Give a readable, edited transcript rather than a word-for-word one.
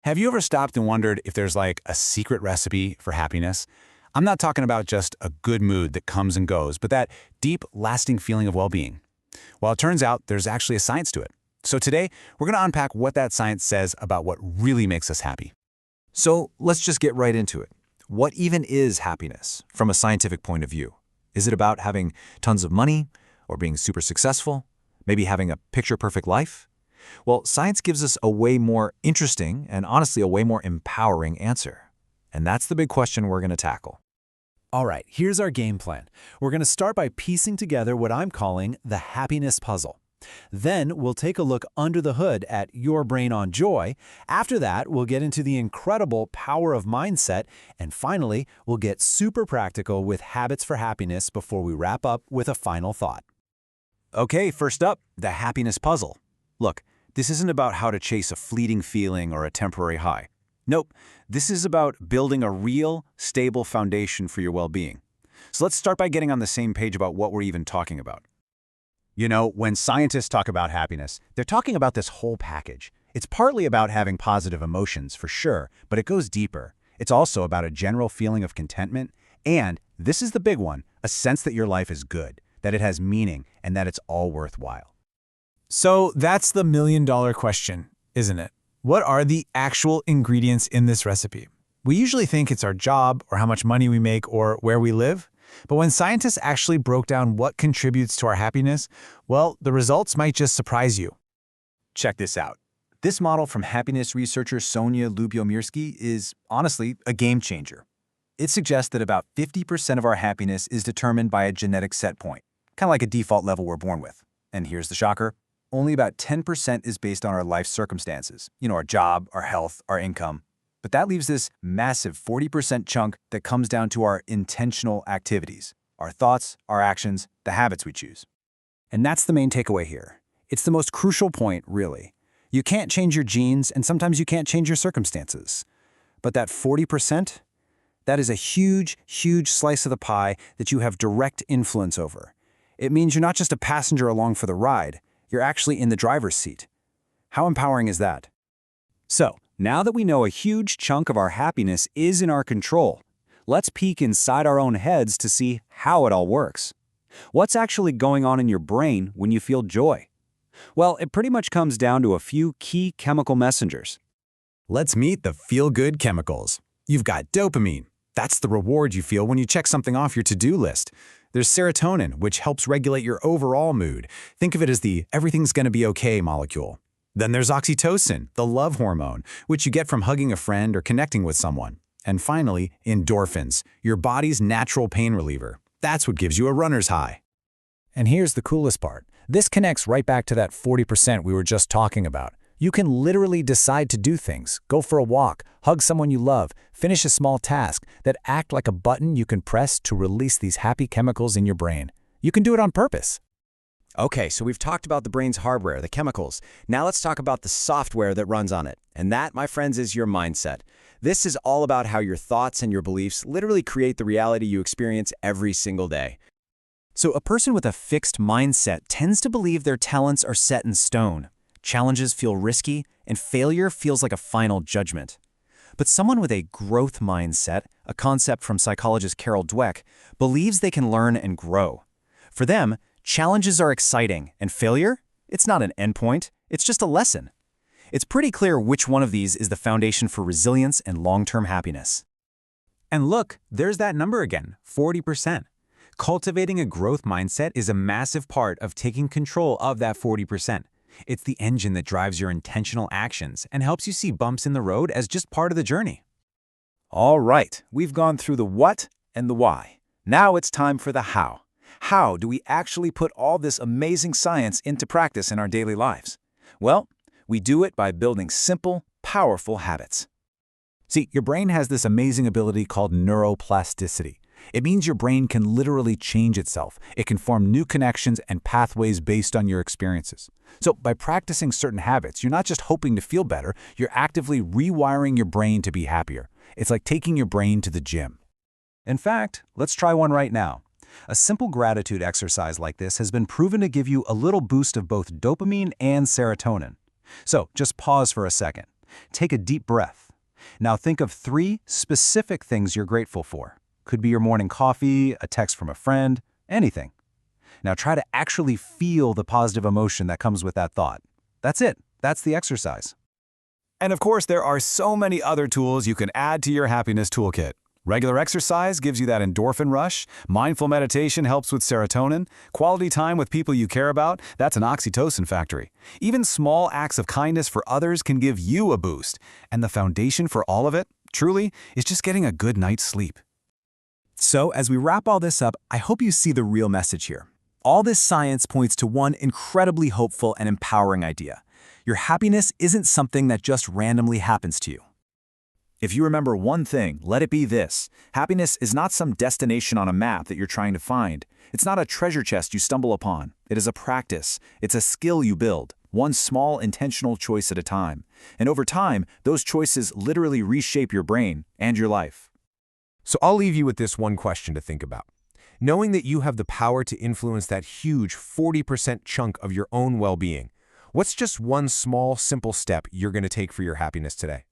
Have you ever stopped and wondered if there's like a secret recipe for happiness? I'm not talking about just a good mood that comes and goes, but that deep, lasting feeling of well-being. Well, it turns out there's actually a science to it. So today, we're going to unpack what that science says about what really makes us happy. So let's just get right into it. What even is happiness from a scientific point of view? Is it about having tons of money or being super successful? Maybe having a picture-perfect life? Well, science gives us a way more interesting and honestly a way more empowering answer. And that's the big question we're going to tackle. All right, here's our game plan. We're going to start by piecing together what I'm calling the happiness puzzle. Then we'll take a look under the hood at Your Brain on Joy. After that, we'll get into the incredible power of mindset. And finally, we'll get super practical with habits for happiness before we wrap up with a final thought. Okay, first up, the happiness puzzle. Look, this isn't about how to chase a fleeting feeling or a temporary high. Nope, this is about building a real, stable foundation for your well-being. So let's start by getting on the same page about what we're even talking about. You know, when scientists talk about happiness, they're talking about this whole package. It's partly about having positive emotions, for sure, but it goes deeper. It's also about a general feeling of contentment, and, this is the big one, a sense that your life is good, that it has meaning, and that it's all worthwhile. So that's the million-dollar question, isn't it? What are the actual ingredients in this recipe? We usually think it's our job or how much money we make or where we live. But when scientists actually broke down what contributes to our happiness, well, the results might just surprise you. Check this out. This model from happiness researcher Sonia Lyubomirsky is, honestly, a game changer. It suggests that about 50% of our happiness is determined by a genetic set point, kind of like a default level we're born with. And here's the shocker. Only about 10% is based on our life circumstances, our job, our health, our income. But that leaves this massive 40% chunk that comes down to our intentional activities, our thoughts, our actions, the habits we choose. And that's the main takeaway here. It's the most crucial point, really. You can't change your genes, and sometimes you can't change your circumstances. But that 40%, that is a huge, huge slice of the pie that you have direct influence over. It means you're not just a passenger along for the ride. You're actually in the driver's seat. How empowering is that? So, now that we know a huge chunk of our happiness is in our control, let's peek inside our own heads to see how it all works. What's actually going on in your brain when you feel joy? Well, it pretty much comes down to a few key chemical messengers. Let's meet the feel-good chemicals. You've got dopamine. That's the reward you feel when you check something off your to-do list. There's serotonin, which helps regulate your overall mood. Think of it as the everything's gonna be okay molecule. Then there's oxytocin, the love hormone, which you get from hugging a friend or connecting with someone. And finally, endorphins, your body's natural pain reliever. That's what gives you a runner's high. And here's the coolest part. This connects right back to that 40% we were just talking about. You can literally decide to do things, go for a walk, hug someone you love, finish a small task that act like a button you can press to release these happy chemicals in your brain. You can do it on purpose. Okay, so we've talked about the brain's hardware, the chemicals. Now let's talk about the software that runs on it. And that, my friends, is your mindset. This is all about how your thoughts and your beliefs literally create the reality you experience every single day. So a person with a fixed mindset tends to believe their talents are set in stone. Challenges feel risky, and failure feels like a final judgment. But someone with a growth mindset, a concept from psychologist Carol Dweck, believes they can learn and grow. For them, challenges are exciting, and failure? It's not an endpoint, it's just a lesson. It's pretty clear which one of these is the foundation for resilience and long-term happiness. And look, there's that number again, 40%. Cultivating a growth mindset is a massive part of taking control of that 40%. It's the engine that drives your intentional actions and helps you see bumps in the road as just part of the journey. All right, we've gone through the what and the why. Now it's time for the how. How do we actually put all this amazing science into practice in our daily lives? Well, we do it by building simple, powerful habits. See, your brain has this amazing ability called neuroplasticity. It means your brain can literally change itself. It can form new connections and pathways based on your experiences. So by practicing certain habits, you're not just hoping to feel better, you're actively rewiring your brain to be happier. It's like taking your brain to the gym. In fact, let's try one right now. A simple gratitude exercise like this has been proven to give you a little boost of both dopamine and serotonin. So just pause for a second. Take a deep breath. Now think of 3 specific things you're grateful for. Could be your morning coffee, a text from a friend, anything. Now try to actually feel the positive emotion that comes with that thought. That's it. That's the exercise. And of course, there are so many other tools you can add to your happiness toolkit. Regular exercise gives you that endorphin rush. Mindful meditation helps with serotonin. Quality time with people you care about, that's an oxytocin factory. Even small acts of kindness for others can give you a boost. And the foundation for all of it, truly, is just getting a good night's sleep. So, as we wrap all this up, I hope you see the real message here. All this science points to one incredibly hopeful and empowering idea. Your happiness isn't something that just randomly happens to you. If you remember one thing, let it be this. Happiness is not some destination on a map that you're trying to find. It's not a treasure chest you stumble upon. It is a practice. It's a skill you build, one small intentional choice at a time. And over time, those choices literally reshape your brain and your life. So I'll leave you with this one question to think about. Knowing that you have the power to influence that huge 40% chunk of your own well-being, what's just one small, simple step you're going to take for your happiness today?